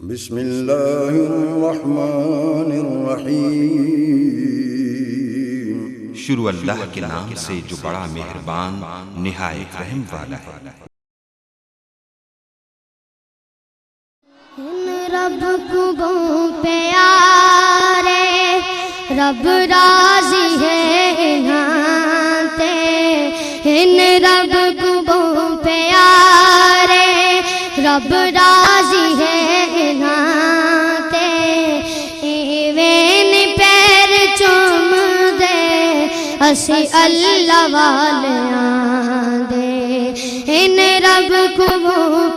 بسم اللہ الرحمن الرحیم۔ شروع اللہ کے نام سے جو بڑا مہربان نہایت رحم والا ہے۔ رب کو پیارے رب راضی ہے ناتے، ان رب کو پیارے رب راضی ہے ناتے، ایویں پیر چوم دے اسی اللہ والیاں دے، ان رب کو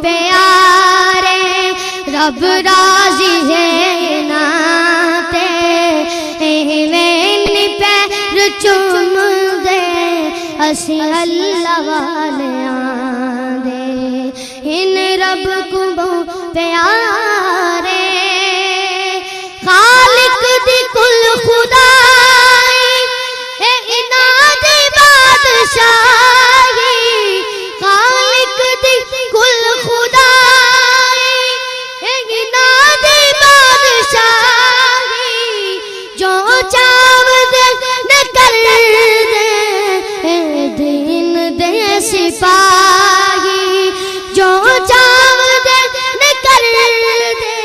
پیارے رب راضی ہے ناتے، ایویں پیر چوم دے اسی اللہ والیاں دے، ان رب کو پیارے خالق دی کل خدائی اے اناد بادشاہی، خالق دی کل خدائی اے اناد بادشاہی، جو چاو دے نہ کر دے اے دین دے سپاہی، جو چاو دے نہ کر دے۔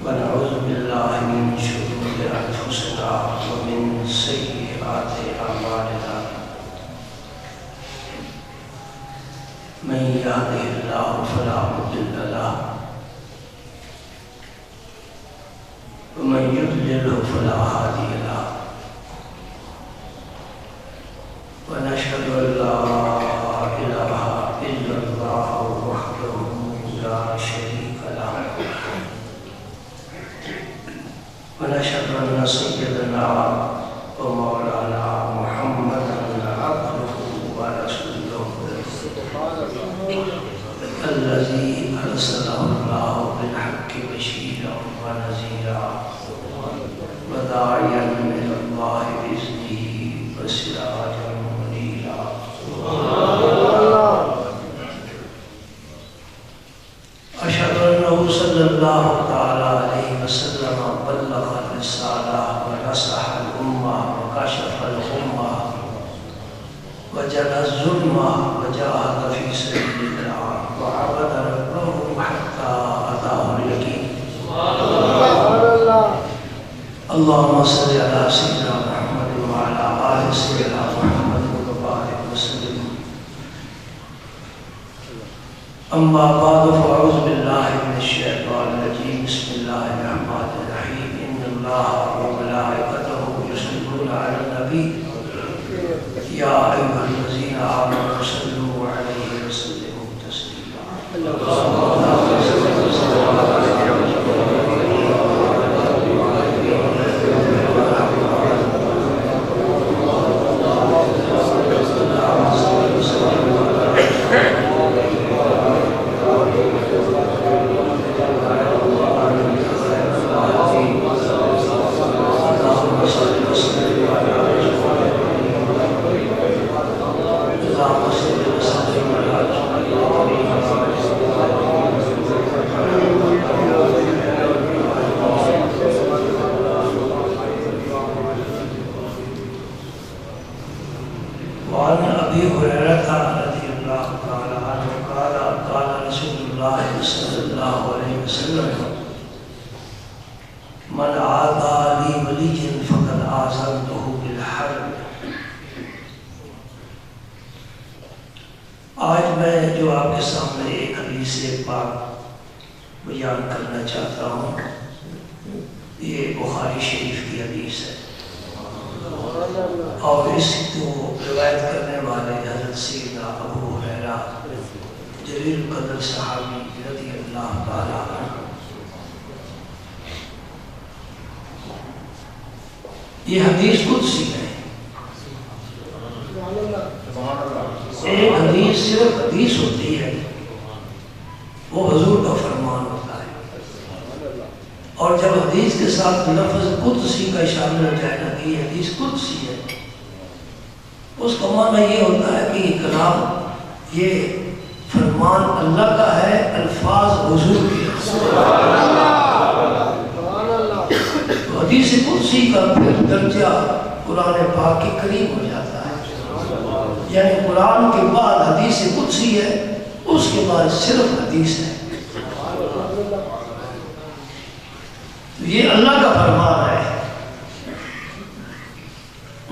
ونعوذ بالله من شرور أنفسنا ومن سيئات أعمالنا، من يهده الله فلا مضل له ومن يضلل فلا هادي له، ونشهد أن لا إله إلا الله وحده لا شريك له، ونشهد أن سيدنا ومولانا محمدا عبده ورسوله الذي أرسله الله بالحق بشيرا ونذيرا وداعيا إلى الله بإذنه وسراجا منيرا، أشهد أنه صلى الله تعالى عليه وسلم بلغ الرسالة ونصح الأمة وكشف الأمة وجلى الظلمة وجاهد في سبيل الله وعبد ربه حتى أتاه اليقين. اللهم صل على سيدنا محمد وعلى آل سيدنا محمد وبارك وسلم. أما بعد فأعوذ بالله من الشيطان الرجيم. بسم الله الرحمن الرحيم. إن الله وملائكته يصلون على النبي يا أيها الذين آمنوا صلوا عليه وسلموا تسليما. وعن أبي هريرة رضي الله تعالى عنه قال قال رسول الله صلى الله عليه وسلم من عادى لي وليا فقد آذنته بالحرب آج میں جو آپ کے سامنے ایک حدیث پاک بیان کرنا چاہتا ہوں، یہ بخاری شریف کی حدیث ہے، اور اس کو روایت کرنے والے حضرت سیدنا ابو ہریرہ جلیل القدر صحابی رضی اللہ تعالیٰ عنہ۔ یہ حدیث قدسی ہے۔ ایک حدیث صرف حدیث ہوتی ہے، وہ حضور کا فرمان ہوتا ہے، اور جب حدیث کے ساتھ لفظ قدسی کا شامل ہو جائے گا کہ یہ حدیث قدسی ہے، اس کا معنی یہ ہوتا ہے کہ یہ کلام، یہ فرمان اللہ کا ہے، الفاظ حضور کے۔ حدیث قدسی کا پھر درجہ قرآن پاک کے قریب ہو جاتا ہے، یعنی قرآن کے بعد حدیث قدسی ہے، اس کے بعد صرف حدیث ہے۔ یہ اللہ کا فرمان ہے۔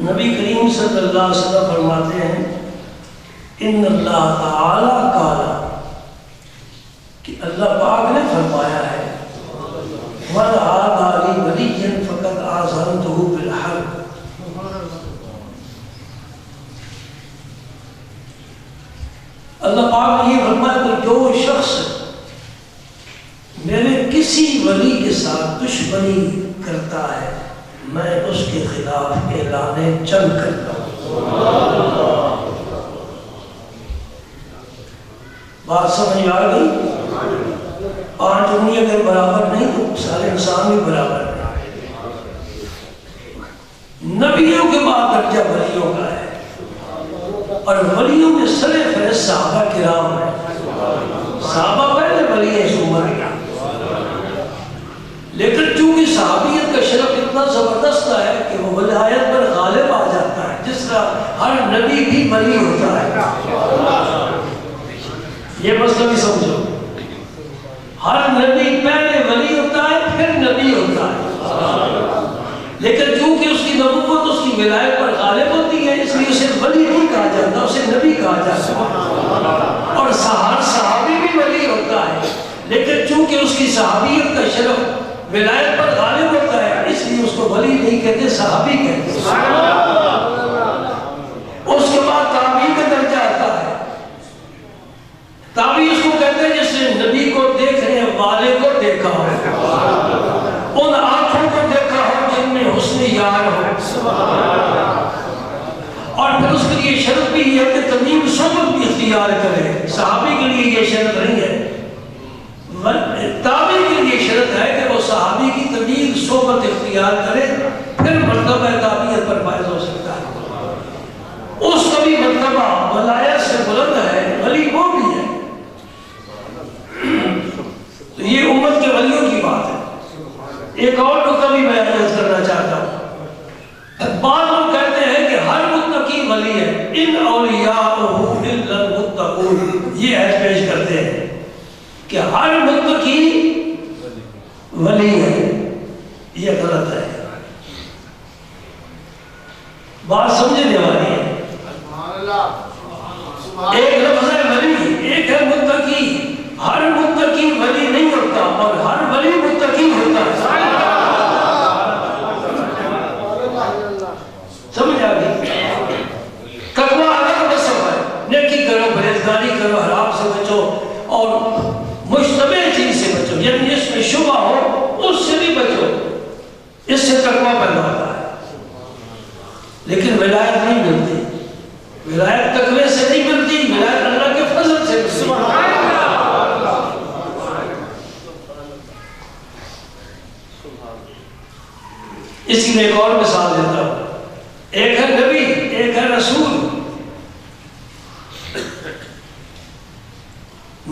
نبی کریم صلی اللہ علیہ وسلم فرماتے ہیں ان اللہ تعالی قال، کہ اللہ پاک نے فرمایا ہے وَلَا عَادَ وَلِيًّا فَقَدْ آذَنْتُهُ بِالْحَرْبِ، اللہ پاک نے یہ فرمایا کہ جو شخص میرے کسی ولی کے ساتھ دشمنی کرتا ہے، میں اس کے خلاف اعلان جنگ کرتا ہوں۔ بات سمجھ آ گئی؟ 5 انگلی اگر برابر نہیں تو سارے انسان بھی برابر نہیں۔ نبیوں کے بعد درجہ ولیوں کا ہے، اور ولیوں میں سر فہرست صحابہ کرام ہیں۔ صحابہ پہلے ولی ہیں اس امت کے، لیکن چونکہ صحابیت کا شرف اتنا زبردست ہے کہ وہ ولایت پر غالب آ جاتا ہے، جس طرح ہر نبی بھی ولی ہوتا ہے۔ یہ مسئلہ بھی سمجھو، ہر نبی پہلے ولی ہوتا ہے پھر نبی ہوتا ہے، لیکن چونکہ اس کی نبوت اس کی ولایت پر غالب ہوتی ہے، اس لیے اسے ولی نہیں کہا جاتا، اسے نبی کہا جاتا ہے۔ اور ہر صحابی بھی ولی ہوتا ہے، لیکن چونکہ اس کی صحابیت کا شرف ولایت پر غالب ہوتا ہے، اس لیے اس کو ولی نہیں کہتے، صحابی کہتے ہیں۔ اس کے بعد تابعی کا درجہ آتا ہے۔ تابعی اس کو کہتے ہیں جس نے نبی کو دیکھنے والے کو دیکھا ہو، ان آنکھوں کو دیکھا ہو جن میں حسن یار ہو، اور پھر اس کے لیے شرط بھی ہے کہ تمیم صحبت بھی اختیار کرے۔ صحابی کے لیے یہ شرط نہیں ہے، تابعی کے لیے شرط ہے کہ وہ صحابی کی طویل صحبت اختیار کرے، پھر مرتبہ تابعیت پر فائز ہو سکتا ہے۔ اس کا بھی مرتبہ ولایت سے بلند ہے، ولی وہ بھی ہے۔ تو یہ امت کے ولیوں کی بات ہے۔ ایک اور نکتہ بھی میں عرض کرنا چاہتا ہوں۔ بعض لوگ کہتے ہیں کہ ہر متقی ولی ہے، ان اولیاءہ الا المتقون، یہ عہد پیش کرتے ہیں کہ ہر متقی ولی ہے، یہ غلط ہے۔ بات سمجھنے والی ہے۔ ایک لفظ ہے ولی، ایک ہے متقی۔ ہر متقی ولی نہیں ہوتا، اور ہر ولی متقی ہوتا ہے۔ سمجھ آ گئی؟ تقویٰ الگ وصف ہے، نیکی کرو، پرہیزگاری کرو، حرام سے بچو، اور مشتبہ چیز سے بچو، یعنی جس میں شبہ ہو اس سے بھی بچو، اس سے تقویٰ پیدا ہوتا ہے۔ لیکن ولایت نہیں ملتی، ولایت تقوی سے نہیں ملتی، ولایت اللہ کے فضل سے ملتی۔ اس کی میں ایک اور مثال دیتا ہوں۔ ایک ہے نبی، ایک ہے رسول۔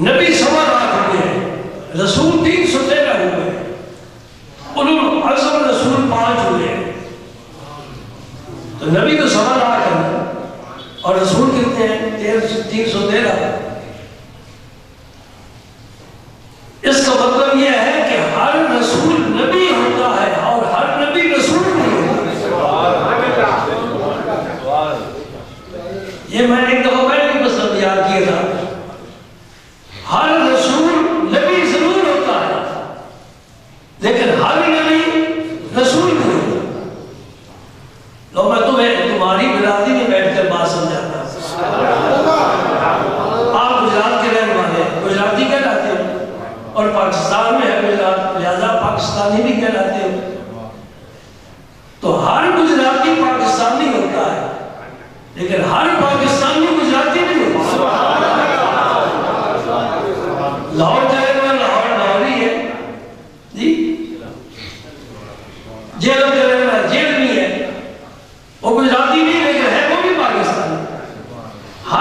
نبی 1.25 لاکھ ہوئے ہیں، رسول 313 ہوئے ہیں، اولو العزم رسول 5 ہوئے ہیں۔ تو نبی تو 1.25 لاکھ ہے، اور رسول کتنے ہیں؟ 313۔ اس کا مطلب یہ ہے کہ ہر رسول نبی ہوتا ہے، اور ہر نبی رسول نہیں ہوتا۔ یہ میں نے ایک دفعہ پہلے مسئلہ بیان کیا تھا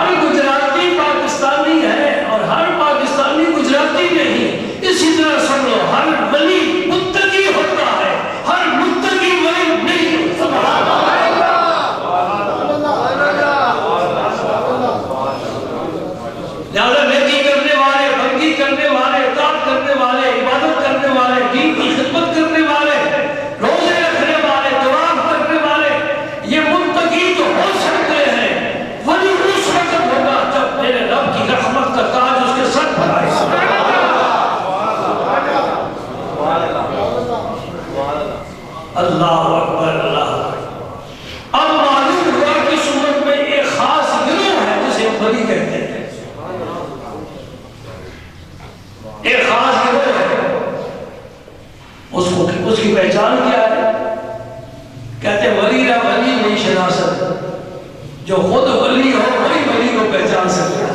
ہر گجراتی پاکستانی ہے اور ہر پاکستانی گجراتی نہیں. اسی طرح سن لو ہر ولی متقی ہوتا ہے، ہر متقی ولی نہیں ہوتا. لہذا نیکی کرنے والے، بندگی کرنے والے، اطاعت کرنے والے، عبادت کرنے والے، دین کی خدمت کرنے والے، روزے رکھنے والے، طواف کرنے والے، یہ متقی تو ہو سکتے ہیں. ولی اس وقت ہوگا جب میرے رب کی رحمت کا تاج اس کے سر پر آئے. اللہ اکبر، اللہ اکبر. اب معلوم ہوا کہ اس امت میں ایک خاص گروہ ہے جسے ولی کہتے ہیں. ایک خاص گروہ ہے، اس کی پہچان کیا ہے؟ کہتے ہیں ولی را ولی نہیں شناسد، جو خود ولی ہو وہی ولی کو پہچان سکتا ہے.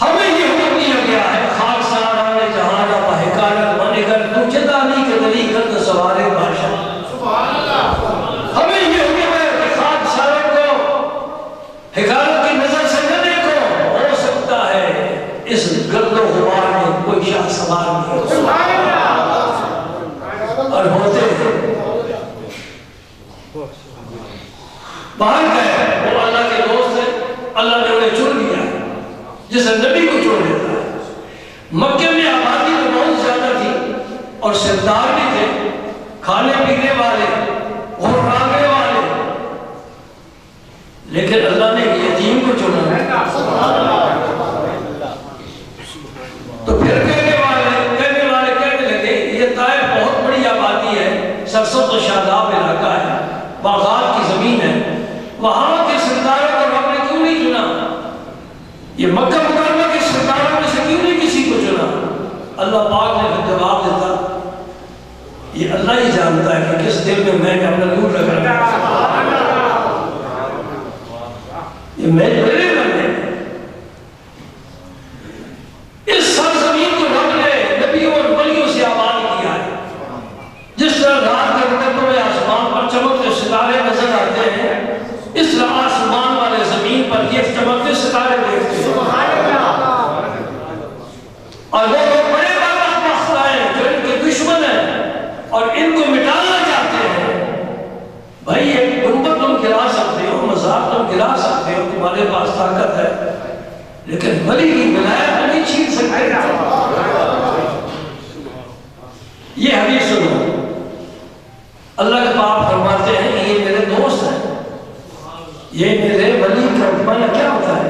ہمیں یہ حکم دیا گیا ہے خاک ساران جہاں را حکایت منگر تو چدانی کے دلی کرد سوارے بادشاہ. ہمیں یہ حکم ہے کہ خاک ساران کو حکایت کی نظر سے نہ دیکھو. ہو سکتا ہے اس گرد و غبار میں کوئی شاہ سوار نہیں ہو اور ہوتے ہیں. باہر گئے وہ اللہ کے دوست ہیں، اللہ نے انہیں چن لیا جسے نبی کو چن لیتا ہے. مکے میں آبادی تو بہت زیادہ تھی اور سردار بھی تھے، کھانے پینے والے، غربانے والے، لیکن اللہ نے یتیم کو چنا. تو پھر کہنے والے کہنے لگے یہ طائف بہت بڑی آبادی ہے، سرسبز و شاداب علاقہ ہے، باغات کی زمین ہے، وہاں کے سرداروں کو رب نے کیوں نہیں چنا؟ یہ مکہ مکرمہ کے سرداروں میں سے کیوں نہیں کسی کو چنا؟ اللہ پاک نے پھر جواب دیتا یہ اللہ ہی جانتا ہے کہ کس دل میں نے اپنا نور رکھا ہے. یہ میرے بندے اس سرزمین کو رب نے نبیوں اور ولیوں سے آباد کیا ہے. جس طرح رات کے وقت میں آسمان پر چمکتے ستارے نظر آتے ہیں، اس طرح آسمان والے زمین پر یہ چمکتے ستارے دیکھتے ہیں. اور وہ لوگ بڑے بدبخت ہیں جو ان کے دشمن ہیں اور ان کو مٹانا چاہتے ہیں. بھائی ایک گنبد تم گرا سکتے ہو، مزار تم گرا سکتے ہو، تمہارے پاس طاقت ہے، لیکن ولی کی ولایت نہیں چھین سکتے. یہ حدیث سنو، اللہ کے پاک فرماتے ہیں کہ یہ میرے دوست ہیں، یہ میرے ولی کا معنی کیا ہوتا ہے؟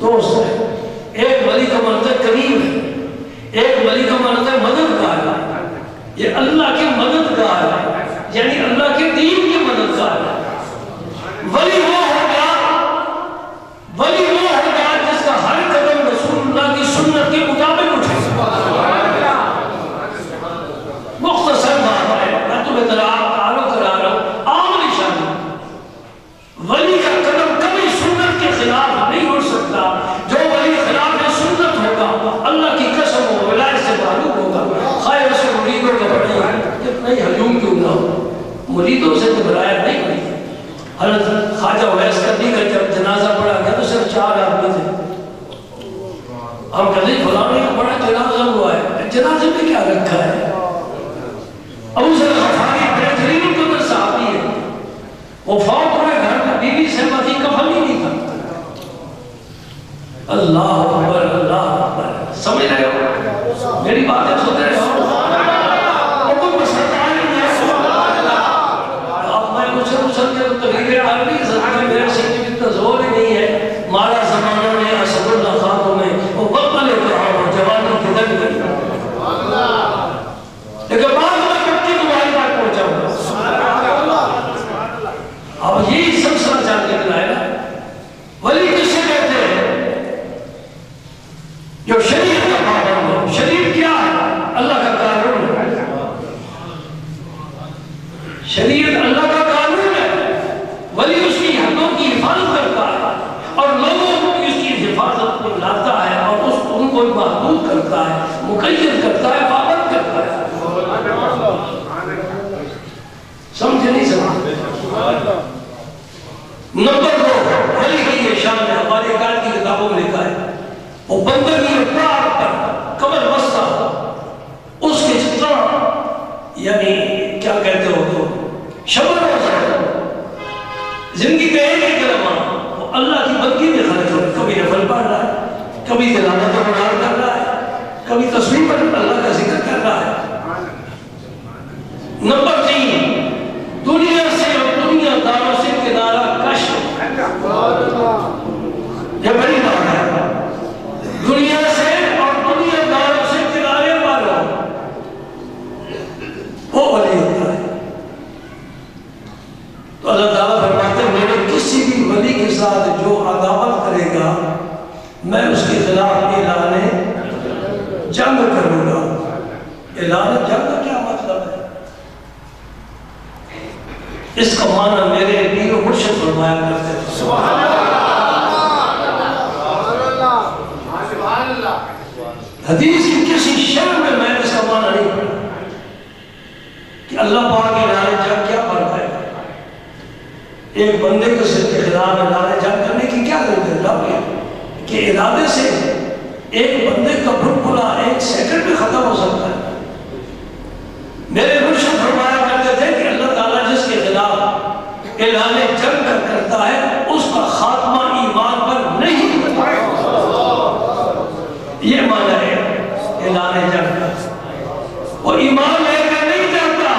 دوست ہے. ایک ولی کا مطلب قریب ہے، ایک ولی کا مطلب مددگار ہے. یہ اللہ کے مددگار ہے، یعنی اللہ کے دین کے مددگار ہے. ولی وہ ہوگا جس کا ہر قدم رسول اللہ کی سنت کے مطابق اٹھے. مختصر بات ہے، میں تمہیں تعارف کرا رہا ہوں. عام نشانی ولی کا قدم کبھی سنت کے خلاف نہیں اٹھ سکتا. جو ولی خلاف سنت ہوگا اللہ کی قسم و ولایت سے معلوم ہوگا، خواہ اسے مریدوں کا بڑھائی کتنا ہی ہجوم کیوں نہ ہو، مریدوں سے تو ولایت نہیں بڑھی. حضرت خواجہ ویس کرنی کا جب جنازہ پڑھا گیا تو صرف 4 آدمی تھے. ہم کہتے ہیں فلانے کا بڑا جنازہ ہوا ہے، جنازے میں کیا رکھا ہے؟ ابو ذر غفاری بہترین قدر صحابی ہے، وہ فوت ہوئے گھر میں بیوی سے متی کفن ہی نہیں تھا. اللہ اکبر، اللہ اکبر. سمجھ رہے ہو میری باتیں؟ سن رہے ہو؟ تقریر عربی زبان میرے سینے میں اتنا زور ہی نہیں ہے. مارا زمانہ میں اسد اللہ خانوں میں وہ وقت لے کر آؤ جوانی کدھر گئی، لیکن بعد میں کبھی تمہاری بات پہنچاؤں گا. اب یہی سلسلہ چاہتے ہیں نا. ولی کسے کہتے ہیں؟ جو شریعت کا پابند ہو. شریعت کیا ہے؟ اللہ کا قانون ہے. شریعت اللہ کا قانون ہے. ولی اس کی حدوں کی حفاظت کرتا ہے اور لوگوں کو اس کی حفاظت کو لاتا ہے اور ان کو محدود کرتا ہے، مقید کرتا ہے، پابند کرتا ہے. سمجھ نہیں سمجھ. نمبر 2 بندگی پاک پر کمر بستہ اس کے جتنا یعنی کیا کہتے ہو تو شمر ہو جائے زندگی کا ایک ایک کلمہ وہ اللہ کی بندگی میں خرچ ہو، کبھی نفل پڑھ رہا ہے، کبھی تلاوت قرآن کر رہا ہے، کبھی تسبیح پر اللہ کا ذکر کر رہا ہے۔ نمبر 3، دنیا سے اور دنیا داروں سے کنارہ کش، یہ بڑی بات ہے، دنیا سے اور دنیا داروں سے کنارے پر ہو، وہ ولی ہوتا ہے۔ تو اللہ تعالیٰ فرماتے ہیں میرے کسی بھی ولی کے ساتھ جو عداوت کرے گا میں اس کے خلاف اعلان جنگ کروں گا۔ اعلان جنگ کا کیا مطلب ہے؟ اس کا معنی میرے پیر و مرشد فرمایا کرتے تھے، سبحان اللہ، حدیث کی کسی شعر میں میں اس کا معنی نہیں پڑھا کہ اللہ پاک اعلان جنگ کیا فرق ہے۔ ایک بندے کو صرف کے خلاف اعلان جنگ کرنے کی کیا ضرورت ہے کہ ارادے سے ایک بندے کا بھٹبلا ایک سیکنڈ میں ختم ہو سکتا ہے۔ میرے مرشد فرمایا کرتے تھے کہ اللہ تعالیٰ جس کے خلاف اعلان جنگ کرتا ہے اس کا خاتمہ ایمان پر نہیں ہوتا، یہ معنی ہے اعلان جنگ کا۔ وہ ایمان لے کر نہیں جاتا،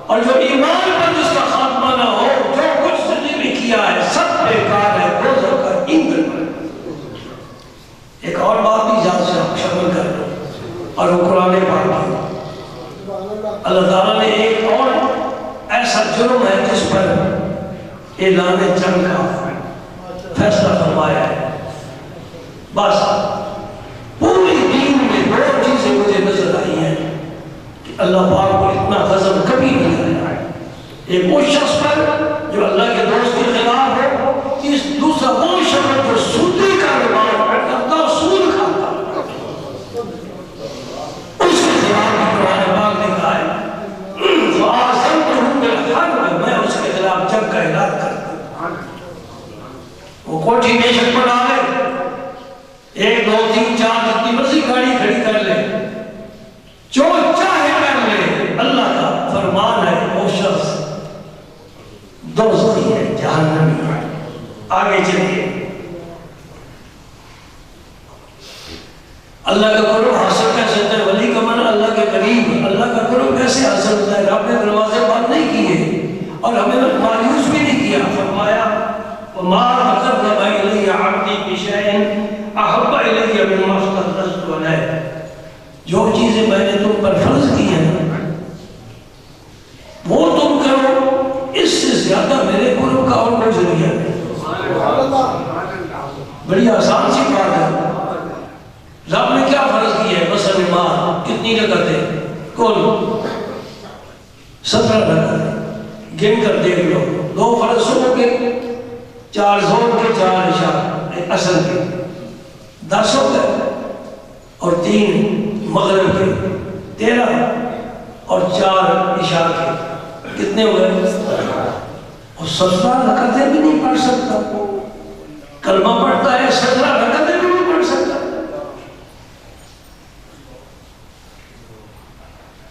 اور جو ایمان پر جس کا خاتمہ نہ ہو جو کچھ زندگی میں کیا ہے سب بیکار ہے، دوزخ کا ایندھن ہے۔ ایک اور بات بھی یاد سے آپ شامل کر لو، اور وہ قرآن پاک ہے۔ اللہ تعالیٰ نے ایک اور ایسا جرم ہے جس پر اعلان جنگ کا فیصلہ فرمایا ہے۔ بس پوری دین میں دو چیزیں مجھے نظر آئی ہیں کہ اللہ پاک کو اتنا غضب کبھی نہیں آیا۔ ایک وہ شخص پر جو اللہ کے دوست کے خلاف ہو، دوسرا وہ شخص جو سودی کاروبار کرتا اور سود کھاتا، اس کے خلاف قرآن پاک نے کہا ہے میں اس کے خلاف جنگ کا اعلان کرتا ہوں۔ وہ کوٹھی بیشک پر آئے، 1 2 3 4 جتنی مرضی گاڑی کھڑی کر لے، جو چاہے کر لے، اللہ کا فرمان ہے وہ شخص دوزخی ہے، جہنمی ہے۔ آگے چلیے، اللہ کا قرب حاصل کیسے ہوتا ہے؟ ولی کا من اللہ کے قریب، اللہ کا قرب کیسے حاصل ہوتا ہے؟ رب نے دروازے بند نہیں کیے اور ہمیں مایوس بھی نہیں کیا۔ فرمایا وَمَا تَقَرَّبَ إِلَيَّ عَبْدِي بِشَيْءٍ أَحَبَّ إِلَيَّ مِمَّا افْتَرَضْتُ عَلَيْهِ، جو چیزیں میں نے تم پر فرض کی ہیں وہ تم کرو، اس سے زیادہ میرے قرب کا اور کوئی ذریعہ نہیں۔ بڑی آسان سی بات ہے۔ رب نے کیا فرض کی ہے؟ مثلا نماز کتنی رکعتیں؟ کل 17 رکعتیں، گن کر دیکھ لو، 2 فرض صبح کے، 4 ظہر کے، 4 عشاء عصر کے، 10 ہو گئے، اور 3 مغرب کے، 13 اور 4 عشاء کے، کتنے ہو گئے؟ اور 17 رکعتیں بھی نہیں پڑھ سکتا، کلمہ پڑھتا ہے 17 رکعتیں بھی نہیں پڑھ سکتا۔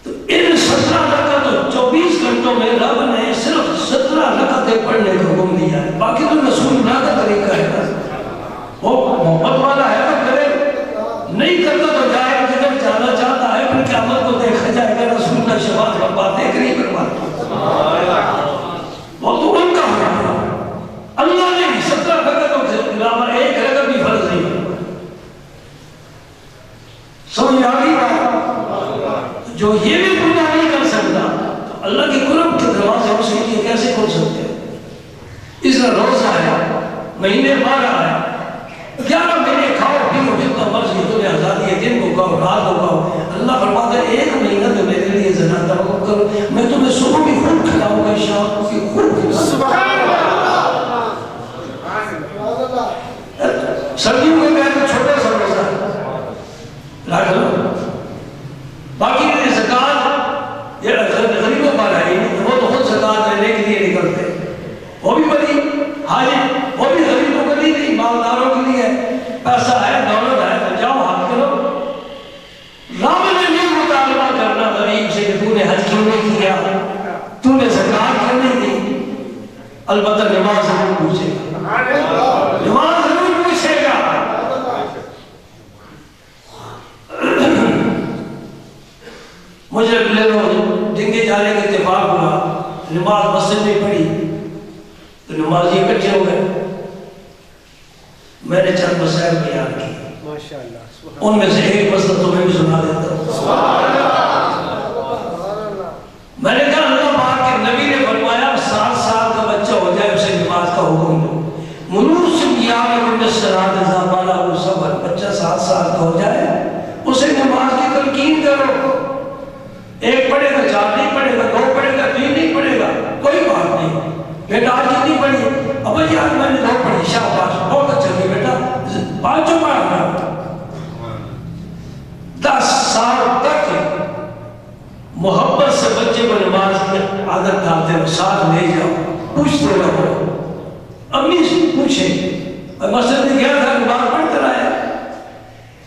تو ان 17 رکعت 24 گھنٹوں میں رب نے صرف 17 رکعتیں پڑھنے کا حکم دیا ہے، باقی تو رسول اللہ کا طریقہ ہے۔ وہ محبت والا ہے تو کرے، نہیں کرتا تو جائے جدھر جانا چاہتا ہے، پھر قیامت کو دیکھا جائے گا رسول اللہ شفاعت کا باتیں نہیں کرواتا، وہ تو ان کا حکم ہے۔ اللہ نے 17 رکعتوں کے علاوہ 1 رکعت بھی فرض نہیں ہے۔ سمجھ آ گئی بات؟ جو یہ بھی پورا نہیں کر سکتا تو اللہ کے قرب کے دروازے اس کے لیے کیسے کھول سکتے ہیں؟ اس کا روزہ ہے، مہینے 12 ہے، 11 مہینے کھاؤ پیو جتنا مرضی، تمہیں آزادی ہے، دن کو کھاؤ رات کو کھاؤ۔ اللہ فرماتا ہے 1 مہینہ تو میرے لیے زنا توقع کرو، میں تمہیں صبح بھی خود کھلاؤں گا، شام کو بھی خود کھلاؤں گا۔ سردیوں میں تو چھوٹا سا روزہ رکھ لو، باقی زکات یہ غریبوں پر ہے، وہ تو خود زکات لینے کے لیے نکلتے، وہ بھی بڑی حاجت، وہ بھی غریبوں کے لیے نہیں، مالداروں کے لیے پیسہ ہے، دولت ہے البتہ نماز ضرور پوچھے گا، نماز ضرور پوچھے گا۔ مجھے لے لو ڈنگے جانے کا اتفاق ہوا، نماز مسجد میں پڑھی تو نمازی اکٹھے ہو گئے، میں نے چند مسائل بیان کی، ان میں سے ایک مسئلہ تمہیں بھی سنا دیتا ہوں۔ میں نے کہا اللہ پاک کے نبی نے فرمایا 7 سال کا بچہ ہو جائے اسے نماز کا حکم دو، ملوث یامرون بالصلاۃ اذا بلغ السبع، بچہ 7 سال کا ہو جائے اسے نماز کی تلقین کرو، ایک پڑھے گا 4 نہیں پڑھے گا، 2 پڑھے گا 3 نہیں پڑھے گا، کوئی بات نہیں، بیٹا آج کتنی پڑھی؟ ابا جی آج میں نے 2 پڑھی، شاباش بہت اچھا کی بیٹا، 5 پڑھا۔ 10 سال تک محبت سے بچے کو نماز کی عادت ڈالتے ہو، ساتھ لے جاؤ، پوچھتے رہو، امی سے پوچھیں، مسجد میں گیا تھا نماز پڑھتے رہے،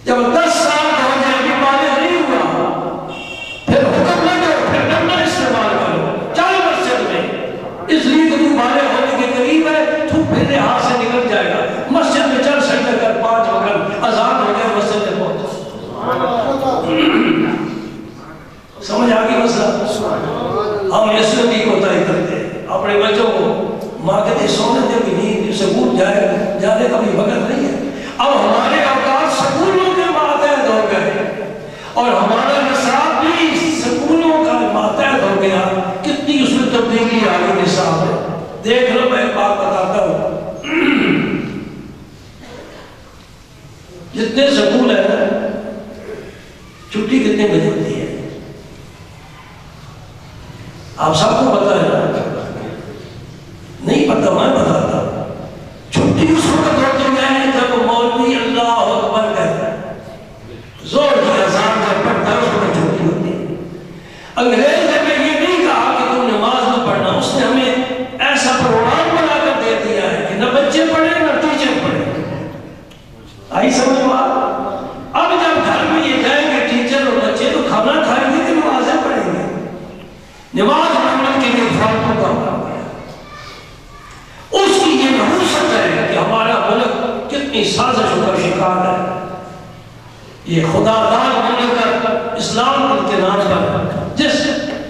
جب 10 سال کا ہو جائے ابھی بالغ نہیں ہوا، پھر حکم نہ دو، پھر ڈنڈا استعمال کرو، چل مسجد میں، اس لیے کہ تو بالغ ہونے کے قریب ہے، تو پھر ہاتھ سے نکل جائے گا، مسجد میں چل سجدہ کر 5 وقت، اذان ہو جائے مسجد میں پہنچ۔ سمجھ آگئی مسئلہ؟ ہم اس میں بھی کوتاہی کرتے ہیں، اپنے بچوں کو ماں کہتے سونے دے بھی نہیں، سکول جانے کا بھی وقت نہیں ہے۔ اب ہمارے اوقات سکولوں کے ماتحت ہو گئے اور ہمارا نصاب بھی سکولوں کا ماتحت ہو گیا، کتنی اس میں تبدیلی آ گئی نصاب ہے۔ دیکھ لو میں ایک بات بتاتا ہوں، جتنے سکول ہیں چھٹی کتنے بجے ہوتی ہے آپ سب کو پتا ہے؟ نہیں پتا، میں بتاتا ہوں، چھٹی اس وقت ہوتی ہے جب مولوی اللہ اکبر کہتا ہے، زور کی اذان جب پڑھتا ہے اس وقت چھٹی ہوتی ہے۔ انگریز نے یہ نہیں کہا کہ تم نماز نہ پڑھنا، اس نے ہمیں ایسا پروگرام بنا کر دے دیا ہے کہ نہ بچے پڑھیں نہ ٹیچر پڑھیں۔ آئی سمجھ میں؟ اب جب گھر میں یہ جائیں گے ٹیچر اور بچے تو کھانا کھائیں گے کہ نمازیں پڑھیں گے؟ نماز پڑھنے کے لیے فالتو کا کام ہے۔ اس کی یہ نحوست ہے کہ ہمارا ملک کتنی سازشوں کا شکار ہے، یہ خدا دار بن کر اسلام کے نام پر جس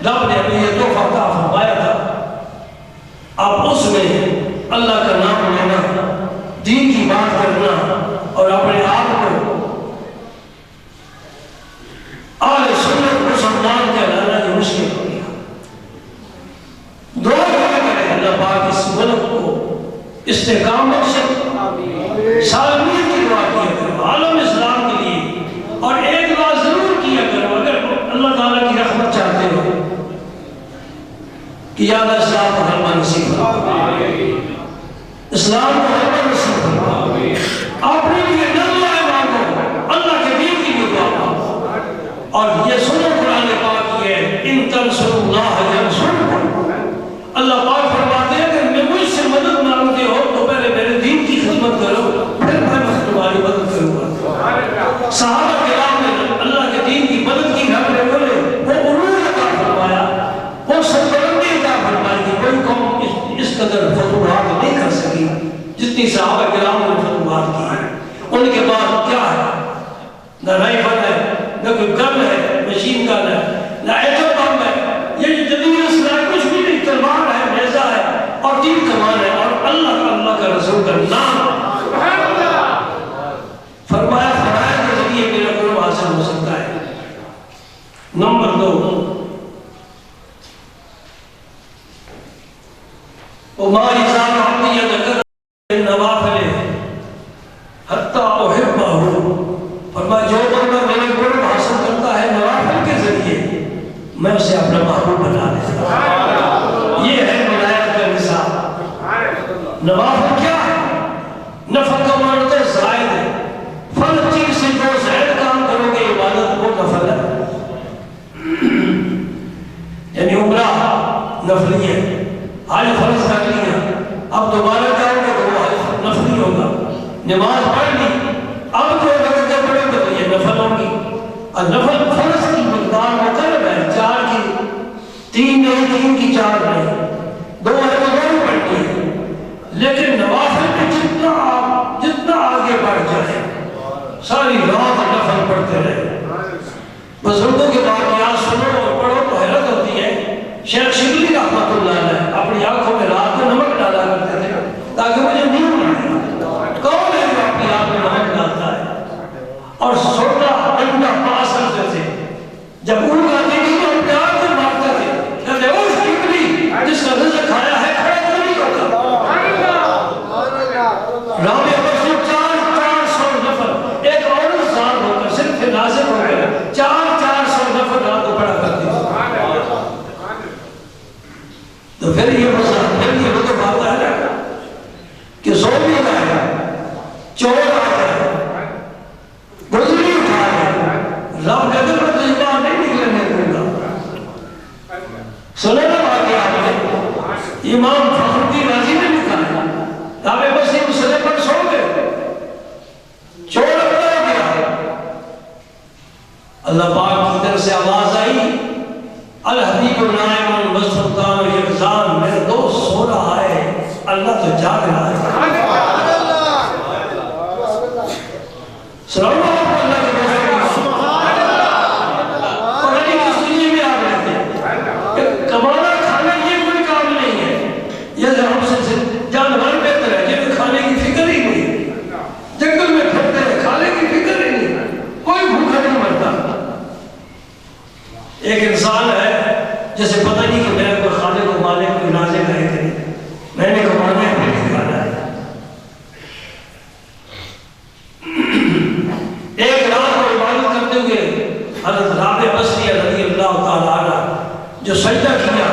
رب نے ہمیں یہ تحفہ عطا فرمایا تھا، اب اس میں اللہ کا نام لینا، دین کی بات کرنا اور اپنے آپ کو اہل سنت مسلمان کہلانا جو مشکل ہو گیا۔ دعا کریں اللہ پاک اس ملک کو استحکامت سے سالمیت کی دعا کیا کرو عالم اسلام کے لیے، اور ایک بات ضرور کیا کرو اگر اللہ تعالیٰ کی رحمت چاہتے ہو کہ یا اللہ اسلام کو حلمہ نصیب فرما، اسلام کو حلمہ نصیب فرما، اپنے لیے نظر مانگو، اللہ کے دین کی بھی دعا مانگو۔ اور یہ سنو قرآن پاک یہ ان تنصروا اللہ ینصرکم، اللہ پاک فرماتے ہیں کہ میں مجھ سے مدد مانگتے ہو تو پہلے میرے دین کی خدمت کرو، پھر میں تمہاری مدد کروں گا۔ صحابہ کرام نے اللہ کے دین کی مدد کی، رب نے بولے وہ عروج عطا فرمایا، وہ سربلندی عطا فرمائی کہ کوئی قوم اس قدر فتوحات نہیں کر سکی جتنی صحابہ کرام نے فتوحات کی۔ ان کے بعد کیا ہے؟ نہ رائفل ہے، نہ کوئی گن ہے، مشین گن ہے، نہ ایٹم بم ہے، یہ جدید اسلام کچھ بھی نہیں، تلوار ہے، نیزہ ہے اور 3 کمان ہے اور اللہ کا رسول کا نام۔ فرمایا فرائض کے ذریعے میرا قرب حاصل ہو سکتا ہے۔ نمبر 2، وما اذا اعطي ذكر النوافل حتى احبه، فرمایا جو بندہ میرے قرب حاصل کرتا ہے نوافل کے ذریعے میں اسے اپنا محبوب بنا لیتا ہوں۔ یہ ہے ولایت کا نصاب۔ نوافل کیا ہے؟ نفل کا معنی ہے زائد ہے، فرض چیز سے جو زائد کام کرو گے عبادت وہ نفل ہے، یعنی عمرہ نفلی ہے، حج فرض کر لیا، اب دوبارہ جاؤ گے تو وہ حج نفلی ہوگا، نماز پڑھ لی، اب جو وقت پڑھو گے تو یہ نفل ہوگی، اور نفل فرض کی مقدار مقرر ہے، 4 کی 3 نہیں، 3 کی 4 نہیں، 2 ہے تو 2 پڑھنی ہے، لیکن نوافل میں جتنا آگے بڑھ جائے ساری رات نفل پڑھتے رہے. بزرگوں کے واقعات سنو اور پڑھو تو حیرت ہوتی ہے. شیخ شبلی رحمۃ اللہ علیہ اپنی آنکھوں میں رات میں نمک ڈالا کرتے تھے تاکہ مجھے نیند نہ آئے. کون ہے جو اپنی آنکھ میں نمک ڈالتا ہے؟ اور سوٹا انڈا پاس کرتے تھے. جب اونگ آتی تھی تو اپنے آپ کو مارتے تھے. کہتے او شبلی جس کا رزق کھایا ہے کھڑا کیوں نہیں ہوتا؟ رابع بخش 400 نفر ایک عورت زار ہو کر صرف نازل ہو کر 400 نفر رات کو پڑھا کرتی تھی. تو پھر یہ تو بات ہے نا کہ زومی آیا چور آیا گزری اٹھایا رب کے دل میں تجربہ نہیں نکلنے دوں گا. سنے نا بات آپ نے امام فخر الدین رازی نے لکھا ہے رابع بسری مسئلے پر سو گئے چور اپنا گیا. اللہ پاک کی طرف سے آواز آئی الحبیب نائم والسلطان یقظان میرے دوست سو رہا ہے اللہ تو جاگ رہا ہے. سلام اللہ کے دوست اور علی کس دنیا میں آپ رہتے ہیں. کمانا کھانا یہ کوئی کام نہیں ہے. یہ جو ہم سے جانور بہتر ہے جنہیں کھانے کی فکر ہی نہیں. جنگل میں پھرتے ہیں کھانے کی فکر ہی نہیں. کوئی بھوکا نہیں مرتا. ایک انسان ہے جیسے پتہ نہیں کہ میرے کو خالق کو مالک کو نازک ہے کہ نہیں. میں نے کمانا ہے پھر نہیں کھانا ہے. ایک رات کو عبادت کرتے ہوئے حضرت رابع بصری رضی اللہ تعالیٰ عنہ جو سجدہ کیا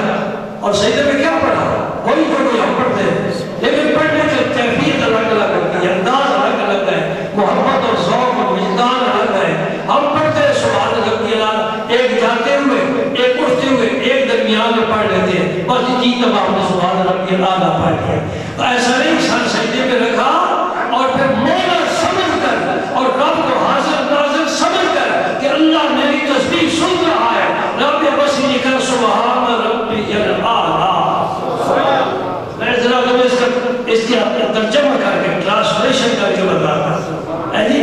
اور سجدے میں کیا پڑھا وہی جو ہم پڑھتے ہیں لیکن پڑھنے کی کیفیت الگ الگ ہوتی ہے انداز الگ الگ ہے محبت اور ذوق اور وجدان الگ ہے. ہم پڑھتے ہیں سبحان ربی الاعلیٰ ایک جاتے ہوئے ایک اٹھتے ہوئے ایک درمیان میں پڑھ لیتے ہیں بس جی تب آپ نے سبحان ربی الاعلیٰ پڑھ لیا. ایسا نہیں سر سجدے میں رکھا اور پھر مولا سمجھ کر اور رب کو حاضر ناظر سمجھ کر کہ اللہ میری تسبیح سن رہا ہے. رابع بصری نے کہا سبحان ربی الاعلیٰ. میں ذرا اس کی ترجمہ کر کے ٹرانسلیشن کر کے بتاتا ہوں جی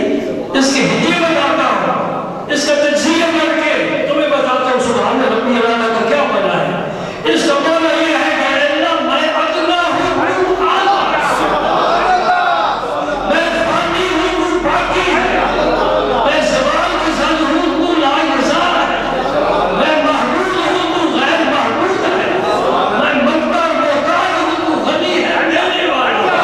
اس کے ہدیے بتاتا ہوں اس کا تجزیہ کر کے تمہیں بتاتا ہوں سبحان ربی الاعلیٰ کا کیا معنی ہے. اس کا معنی یہ ہے کہ اللہ میں ادنا ہوں تو اعلیٰ میں فانی ہوں تو باقی ہے میں زوال کے ساتھ ہوں تو لا یزال ہے میں محمود ہوں تو غیر محمود ہے میں منتا محتاج ہوں تو غنی ہے دینے والا.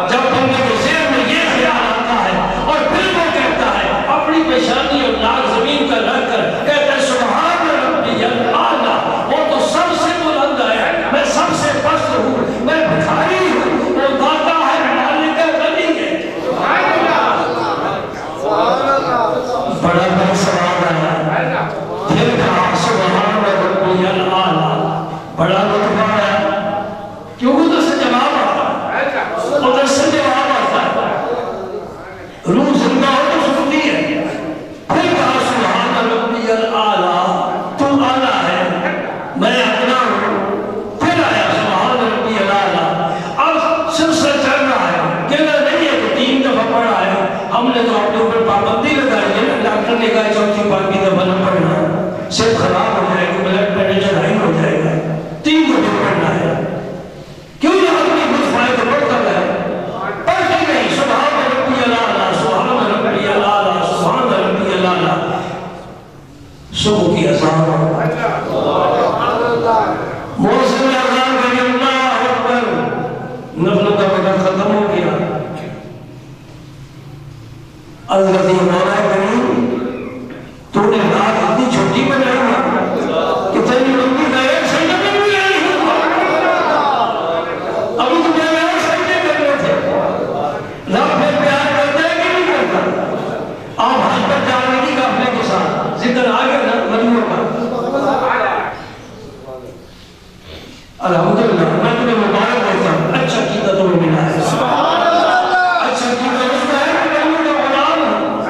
جب بندے کے ذہن میں یہ خیال آتا ہے اور پھر وہ کہتا ہے اپنی پیشانی اور ناک زمین پر رکھ کر کہتا ہے سبحان ربی الاعلیٰ وہ تو سب سے بلند ہے میں سب سے پست ہوں میں بھکاری ہوں وہ داتا ہے مالک ہے غنی ہے. بڑا بڑا سوال آیا پھر کہا سبحان ربی الاعلیٰ. بڑا لطف آیا کیوں ادھر سے جواب آتا ہے ادھر سے جواب آتا ہے روح زندہ ہو تو سنتی ہے. پھر کہا سبحان ربی الاعلیٰ تو اعلیٰ ہے میں اپنا ہوں. پھر آیا سبحان ربی الاعلیٰ. اب سلسلہ چل رہا ہے کہنا نہیں ہے کہ 3 دفعہ پڑھا ہے ہم نے تو اپنے اوپر پابندی لگائی ہے نا. ڈاکٹر نے کہا 4تھی 5ویں دفعہ نہ پڑھنا صرف خراب ہو جائے گا بلڈ پریشر ہائی ہو جائے گا. 3 دفعہ پڑھنا ہے. کیوں یہ آدمی کچھ فائدہ پڑھتا ہے پڑھتے نہیں سبحان ربی الاعلیٰ سبحان ربی الاعلیٰ سبحان ربی الاعلیٰ. صبح کی اذان موسم اذان کری اللہ اکبر نفلوں کا وقت ختم ہو گیا. حضرت مولا کریم تو نے رات اتنی چھوٹی بنائی ہے کہ تیری لمبی کا ایک سجدہ میں بھی آئی ہوں. ابھی تو میں ایک سجدے کرنے تھے. رب پھر پیار کرتا ہے کہ نہیں کرتا. آپ حج پر جانے کی قافلے کے ساتھ ذکر آ گیا نا مجموعہ کا. الحمدللہ میں تمہیں مبارک دیتا ہوں اچھا کیتا تمہیں ملا ہے. اچھا کیتا اس کا ہے کہ میں غلام ہوں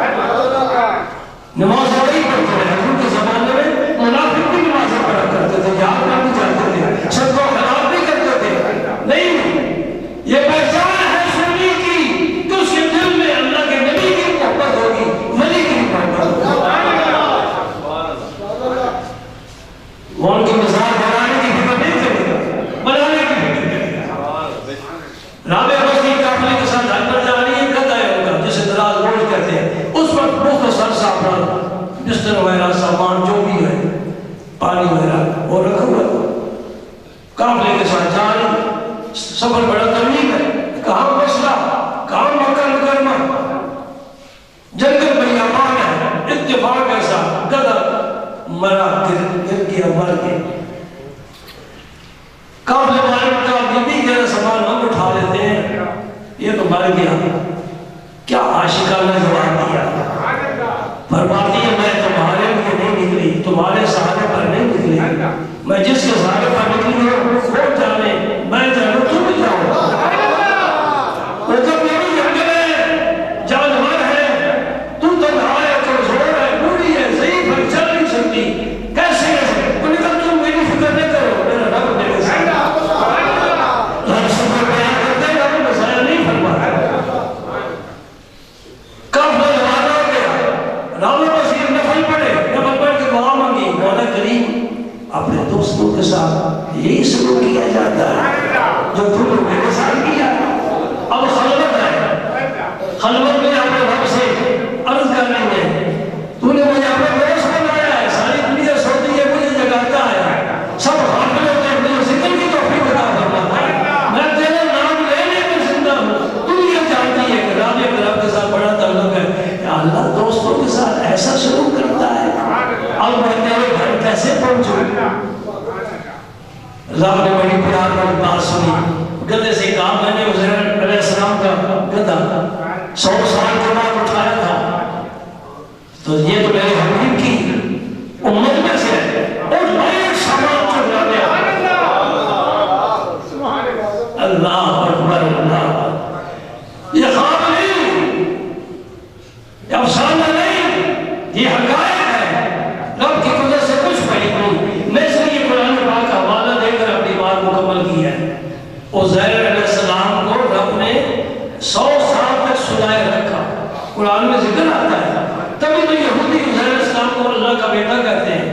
رابعہ بستی قافلے کے ساتھ حج پر جا رہی ہے، گدھا ہے ان کا جسے دراز گوشت کہتے ہیں، اس پر مختصر سا بستر وغیرہ سامان جو بھی ہے پانی وغیرہ وہ رکھا ہوا ہے، قافلے کے ساتھ جا رہی، سفر بڑا طویل ہے، کہاں مسئلہ کہاں مکہ مکرمہ، جنگل بیابان ہے، اتفاق ایسا گدھا مرا گر گیا مر کے، قافلے والے کا بیوی کے سامان ہم اٹھا لیتے ہیں، یہ تو مر گیا، کیا عاشقانہ جواب دیا، فرماتی ہے میں تمہارے لیے نہیں نکلی، تمہارے سہارے پر نہیں نکلی، میں جس کے سہارے پر نکلی ہوں وہ جانے، میں جانوں تم بھی جاؤ، وہ تو میری جنگل ہے، جانور ہے، تو تنہا ہے، کمزور ہے، بوڑھی ہے، ضعیف ہے، چل نہیں سکتی، کیسے ہے؟ تو نکل تم میری فکر نہیں کرو، میرا رب میرے ساتھ، رب سفر بیان کرتے ہیں، رب مسائل نہیں فرماتا، کب وہ زمانہ ہو گیا، رابع بصیر نفل پڑے، نفل پڑھ کے دعا مانگی، مولا کریم اپنے دوستوں کے ساتھ یہی سلوک کیا جاتا ہے جو تم نے میرے ساتھ کیا، اب خلوت ہے، خلوت میں اپنے رب سے عرض کر رہی ہے، تو نے مجھے اپنے دوست بنایا ہے، ساری دنیا سوتی ہے مجھے جگاتا ہے، سب حاضر ہوتے ہیں مجھے ذکر کی توفیق عطا فرماتا ہے، میں تیرے نام لینے میں زندہ ہوں، تم یہ جانتی ہے کہ رابع کے رب کے ساتھ بڑا تعلق ہے، یا اللہ دوستوں کے ساتھ ایسا سلوک کرتا ہے، اب میں تیرے گھر کیسے پہنچوں؟ رب نے بڑی پیار والی بات سنی، گدھے سے کہا میں نے عزیر علیہ السلام کا گدھا 100 سال کے بعد اٹھایا تھا، تو یہ تو میرے حبیب کی امت میں سے ہے، اور میں سامان چلا دیا، اللہ اکبر اللہ، یہ خواب نہیں، یہ افسانہ نہیں، یہ حقائق ہے، رب کی قدرت سے کچھ پہی نہیں، میں سے یہ قرآن پاک کا حوالہ دے کر اپنی بات مکمل کی ہے، عزیر علیہ السلام کو رب نے 100 سال تک سلائے رکھا، قرآن میں ذکر آتا ہے، تبھی تو یہودی عزیر علیہ السلام کو اللہ کا بیٹا کہتے ہیں،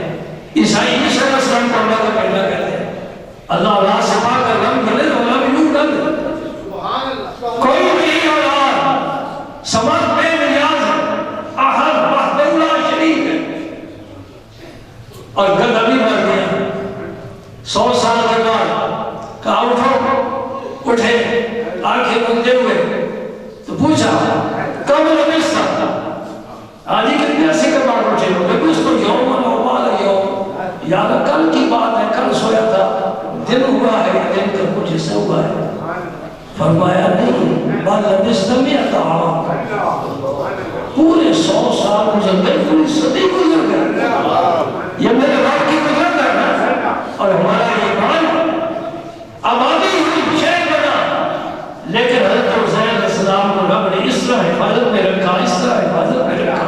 عیسائی عیسیٰ علیہ السلام کو اللہ کا بیٹا کہتے ہیں، اللہ اللہ سے پاک کا رنگ بھلے تو اللہ بھی نور رنگ، کوئی بھی اولاد سمجھ بے نیاز احد وحدہ لا شریک ہے، اور گدھا بھی مر گیا، 100 سال کے بعد کہا اٹھو، اٹھے، آنکھیں بندے ہوئے، تو پوچھا کب لبستہ، آج ہی کتنے عرصے کے بعد اٹھے ہو، لبستہ یوم وبال یوم، یاد کل کی بات ہے، کل سویا تھا، دن ہوا ہے، دن کا کچھ حصہ ہوا ہے، فرمایا نہیں، بل لبستہ مئۃ عام، پورے 100 سال گزر گئے، پوری صدی گزر گئے، یہ میرے رب کی قدرت ہے، اور ہمارا ایمان آبادی ہوئی شہر بنا، لیکن حضرت عزیر علیہ السلام کو رب نے اس طرح حفاظت میں رکھا، اس طرح حفاظت میں رکھا،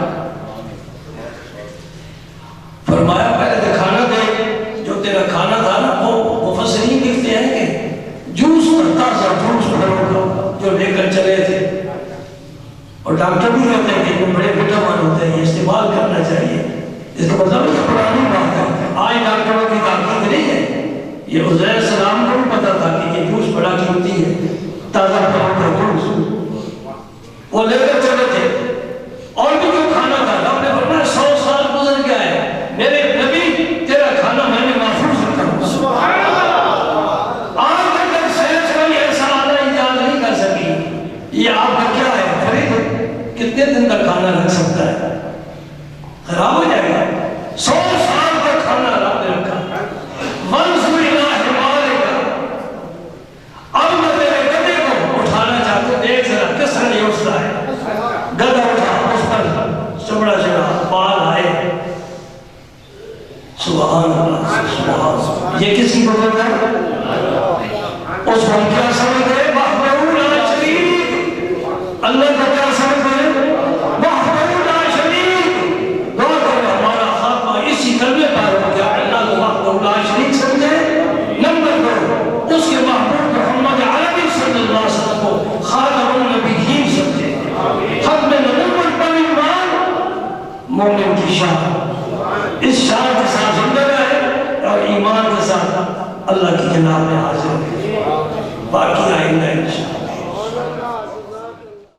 فرمایا پہلے کھانا دے، جو تیرا کھانا تھا نا وہ مفسرین لکھتے ہیں کہ جوس پڑتا سا جوس پھلوں کا جو لے کر چلے تھے، اور ڈاکٹر بھی کہتے ہیں کہ بڑے وٹامن ہوتے ہیں، استعمال کرنا چاہیے، اس کا مطلب ہے پرانی بات ہے، آج ڈاکٹروں کی تحقیق نہیں ہے، یہ عزیر علیہ السلام کو بھی پتا تھا کہ یہ جوس بڑا قیمتی ہے، تازہ پھلوں کا جوس، وہ لے کر چلے تھے، اور بھی جو کھانا تھا رب نے فرمایا 100 سال گزر گیا ہے، میرے نبی تیرا کھانا میں نے محفوظ رکھا ہوں، آج تک صحت کوئی ایسا آدھا ایجاد نہیں کر سکی، یہ آپ کا کیا ہے فرید، کتنے دن تک کھانا رکھ سکتا ہے، خراب ہو جائے گا، 100 سال کا کھانا رب نے رکھا، منظور الہ ہمارے کا، اب میں تیرے گدھے کو اٹھانا چاہتا ہوں، دیکھ ذرا کس طرح نہیں اٹھتا ہے، گدھا اٹھا، اس پر چمڑا چڑھا، بال آئے، سبحان اللہ، سبحان اللہ، یہ کس کی قدرت ہے؟ اس کو کیا سمجھ گئے؟ وحدہ لا شریک، اللہ کا کیا سمجھ گئے؟ وحدہ لا شریک، دعا کرو ہمارا خاتمہ اسی کلمے پر ہو گیا، اللہ کو وحدہ لا شریک سمجھے، نمبر 2 اس کے محبوب محمد عربی صلی اللہ علیہ وسلم کو خاتم النبیین سمجھے، ختم نبوت پر ایمان، مومن کی شان، اس شان کے ساتھ زندہ رہے اور ایمان کے ساتھ اللہ کی جناب میں حاضر ہے، باقی